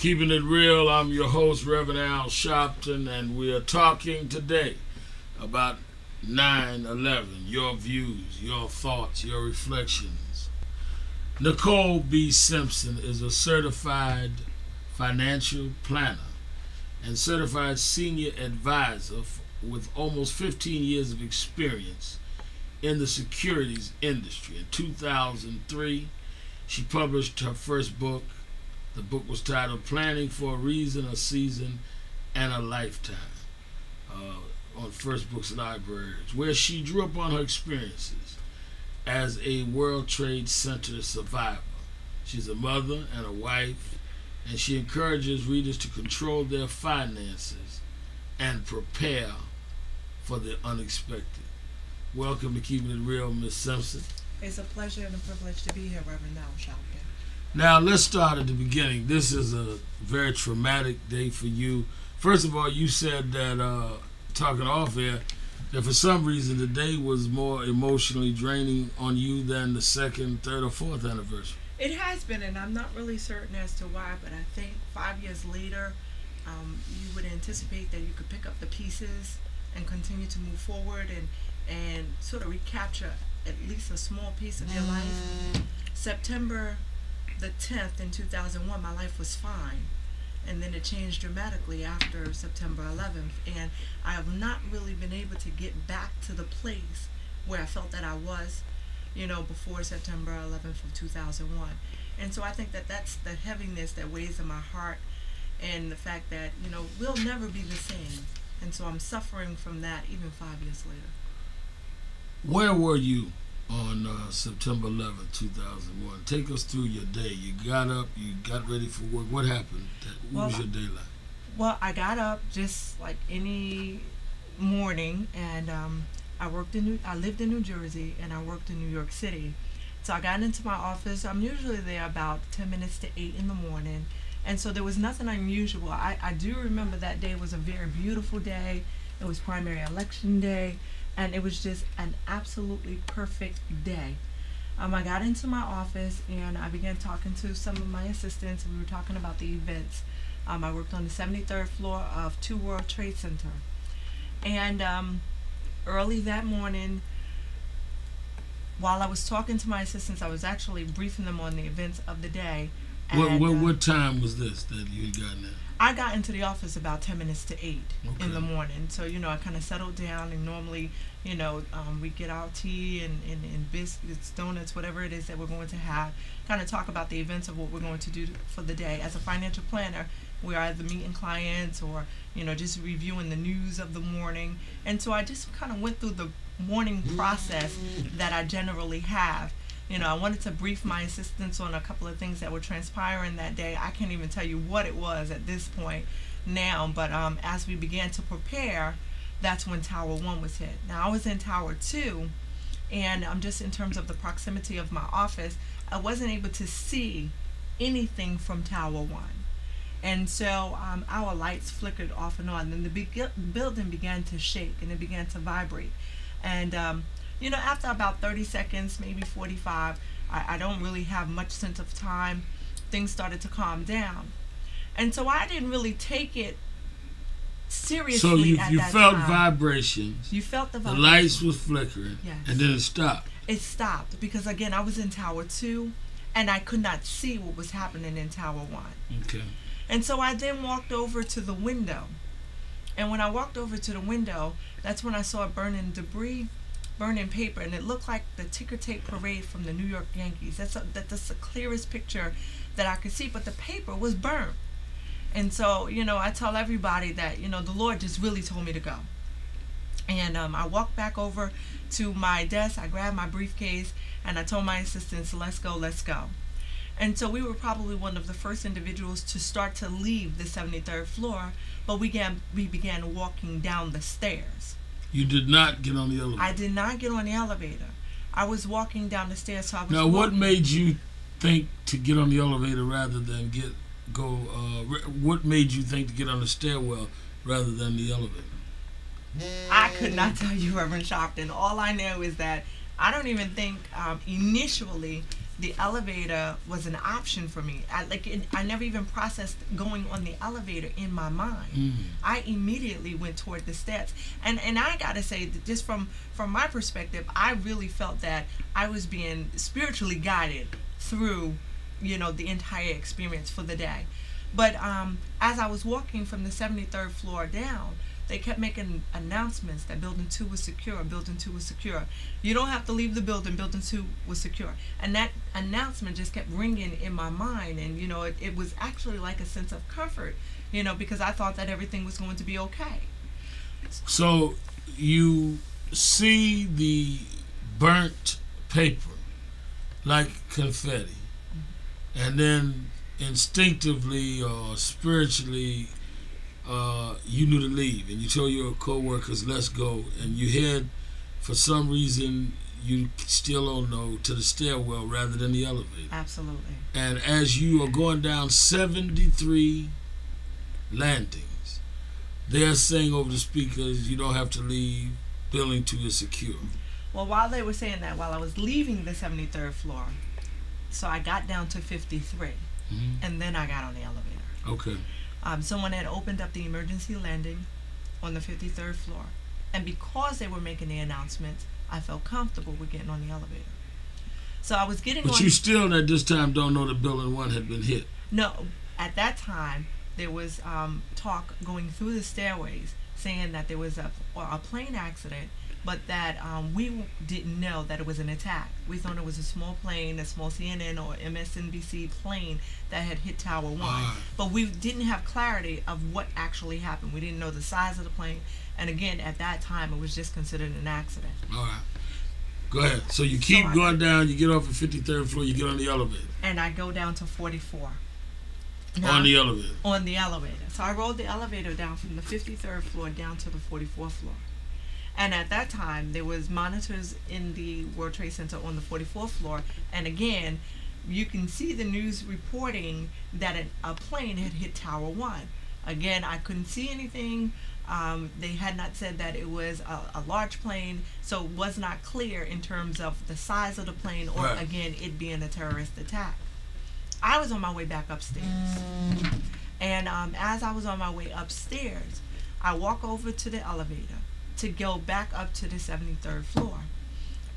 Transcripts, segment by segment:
Keeping it real, I'm your host, Reverend Al Sharpton, and we are talking today about 9/11, your views, your thoughts, your reflections. Nicole B. Simpson is a certified financial planner and certified senior advisor with almost 15 years of experience in the securities industry. In 2003, she published her first book. The book was titled Planning for a Reason, a Season, and a Lifetime on First Books Libraries, where she drew upon her experiences as a World Trade Center survivor. She's a mother and a wife, and she encourages readers to control their finances and prepare for the unexpected. Welcome to Keeping It Real, Miss Simpson. It's a pleasure and a privilege to be here, Reverend Al Sharpton. Now, let's start at the beginning. This is a very traumatic day for you. First of all, you said that, talking off air, that for some reason the day was more emotionally draining on you than the second, third, or fourth anniversary. It has been, and I'm not really certain as to why, but I think 5 years later, you would anticipate that you could pick up the pieces and continue to move forward and sort of recapture at least a small piece of your life. September the 10th in 2001, my life was fine, and then it changed dramatically after September 11th, and I have not really been able to get back to the place where I felt that I was, before September 11th of 2001. And so I think that that's the heaviness that weighs in my heart, and the fact that, we'll never be the same. And so I'm suffering from that even 5 years later. Where were you on September 11th, 2001? Take us through your day. You got up, you got ready for work. What happened? What was your day like? Well, I got up just like any morning, and I lived in New Jersey, and I worked in New York City. So I got into my office. I'm usually there about 10 minutes to 8 in the morning, and so there was nothing unusual. I do remember that day was a very beautiful day. It was primary election day, and it was just an absolutely perfect day. I got into my office, and I began talking to some of my assistants. We were talking about the events. I worked on the 73rd floor of 2 World Trade Center. And early that morning, while I was talking to my assistants, I was actually briefing them on the events of the day. And, what time was this that you had gotten there? I got into the office about 10 minutes to 8 in the morning. So, I kind of settled down, and normally, we get our tea and biscuits, donuts, whatever it is that we're going to have, kind of talk about the events of what we're going to do for the day. As a financial planner, we're either meeting clients or, just reviewing the news of the morning. And so I just kind of went through the morning process that I generally have. I wanted to brief my assistants on a couple of things that were transpiring that day. I can't even tell you what it was at this point now, but as we began to prepare, that's when Tower 1 was hit. Now, I was in Tower 2, and just in terms of the proximity of my office, I wasn't able to see anything from Tower 1. And so our lights flickered off and on, and the building began to shake, and it began to vibrate. And after about 30 seconds, maybe 45, I don't really have much sense of time. Things started to calm down. And so I didn't really take it seriously. So you felt time. Vibrations. You felt the vibrations. The lights was flickering. Yes. And then it stopped. It stopped because, again, I was in Tower 2, and I could not see what was happening in Tower 1. Okay. And so I then walked over to the window. And when I walked over to the window, that's when I saw burning debris, burning paper, and it looked like the ticker tape parade from the New York Yankees. That's the clearest picture that I could see, but the paper was burned. And so, I tell everybody that, the Lord just really told me to go. And I walked back over to my desk, I grabbed my briefcase, and I told my assistants, let's go, let's go. And so we were probably one of the first individuals to start to leave the 73rd floor, but we began walking down the stairs. You did not get on the elevator? I did not get on the elevator. I was walking down the stairs. So I was now, what made you think to get on the elevator rather than what made you think to get on the stairwell rather than the elevator? I could not tell you, Reverend Sharpton. All I know is that I don't even think initially the elevator was an option for me. I never even processed going on the elevator in my mind. I immediately went toward the steps, and I gotta say that just from my perspective, I really felt that I was being spiritually guided through, the entire experience for the day. But as I was walking from the 73rd floor down, they kept making announcements that building 2 was secure, building 2 was secure. You don't have to leave the building, building 2 was secure. And that announcement just kept ringing in my mind. And, it was actually like a sense of comfort, because I thought that everything was going to be okay. So you see the burnt paper like confetti, and then instinctively or spiritually, you knew to leave, and you told your co-workers, let's go, and you head, for some reason you still don't know, to the stairwell rather than the elevator. Absolutely. And as you are going down 73 landings, they're saying over the speakers, you don't have to leave, building 2 is secure. Well, while they were saying that, while I was leaving the 73rd floor, so I got down to 53, and then I got on the elevator. Okay. Someone had opened up the emergency landing on the 53rd floor. And because they were making the announcements, I felt comfortable with getting on the elevator. So I was getting on... But you still at this time don't know that building 1 had been hit? No. At that time, there was talk going through the stairways saying that there was a plane accident, but that we didn't know that it was an attack. We thought it was a small plane, a small CNN or MSNBC plane that had hit Tower 1. But we didn't have clarity of what actually happened. We didn't know the size of the plane. And again, at that time, it was just considered an accident. All right. Go ahead. So you keep going down, you get off at 53rd floor, you get on the elevator. And I go down to 44. Now, on the elevator? On the elevator. So I rode the elevator down from the 53rd floor down to the 44th floor. And at that time, there was monitors in the World Trade Center on the 44th floor. And again, you can see the news reporting that a plane had hit Tower 1. Again, I couldn't see anything. They had not said that it was a large plane, so it was not clear in terms of the size of the plane or, again, it being a terrorist attack. I was on my way back upstairs. And as I was on my way upstairs, I walk over to the elevator to go back up to the 73rd floor.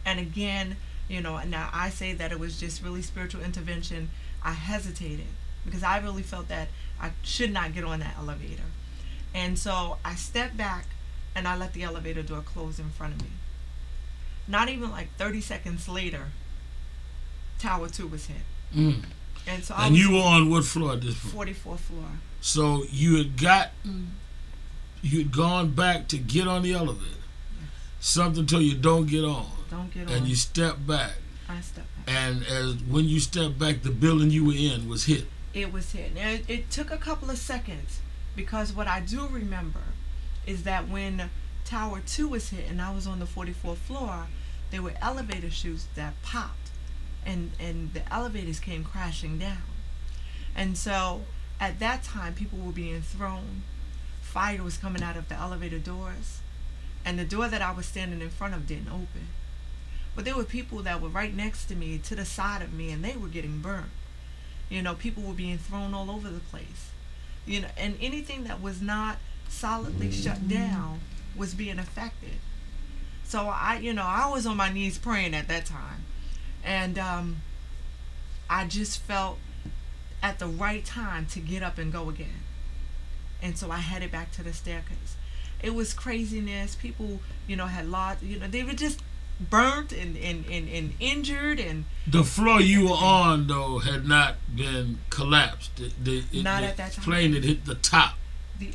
And again, now I say that it was just really spiritual intervention. I hesitated because I really felt that I should not get on that elevator. And so I stepped back and I let the elevator door close in front of me. Not even like 30 seconds later, Tower 2 was hit. And so you were on what floor at this point? 44th floor. So you had gone back to get on the elevator. Yes. Something told you don't get on. Don't get on. And you stepped back. I stepped back. And when you stepped back, the building you were in was hit. It was hit. And it took a couple of seconds, because what I do remember is that when Tower 2 was hit and I was on the 44th floor, there were elevator chutes that popped, and the elevators came crashing down. And so at that time, people were being thrown. Fire was coming out of the elevator doors, and the door that I was standing in front of didn't open. But there were people that were right next to me, to the side of me, and they were getting burnt. People were being thrown all over the place. And anything that was not solidly shut down was being affected. So I was on my knees praying at that time. And I just felt at the right time to get up and go again. And so I headed back to the staircase. It was craziness. People, had lost, they were just burnt and injured. And the floor you were on, though, had not been collapsed. Not at that time. The plane had hit the top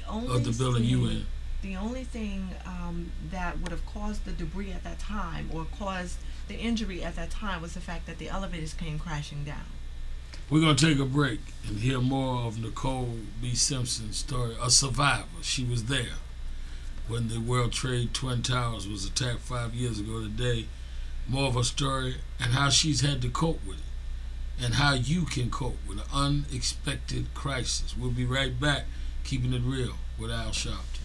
of the building you were in. The only thing that would have caused the debris at that time or caused the injury at that time was the fact that the elevators came crashing down. We're going to take a break and hear more of Nicole B. Simpson's story, a survivor. She was there when the World Trade Twin Towers was attacked 5 years ago today. More of her story and how she's had to cope with it and how you can cope with an unexpected crisis. We'll be right back, keeping it real with Al Sharpton.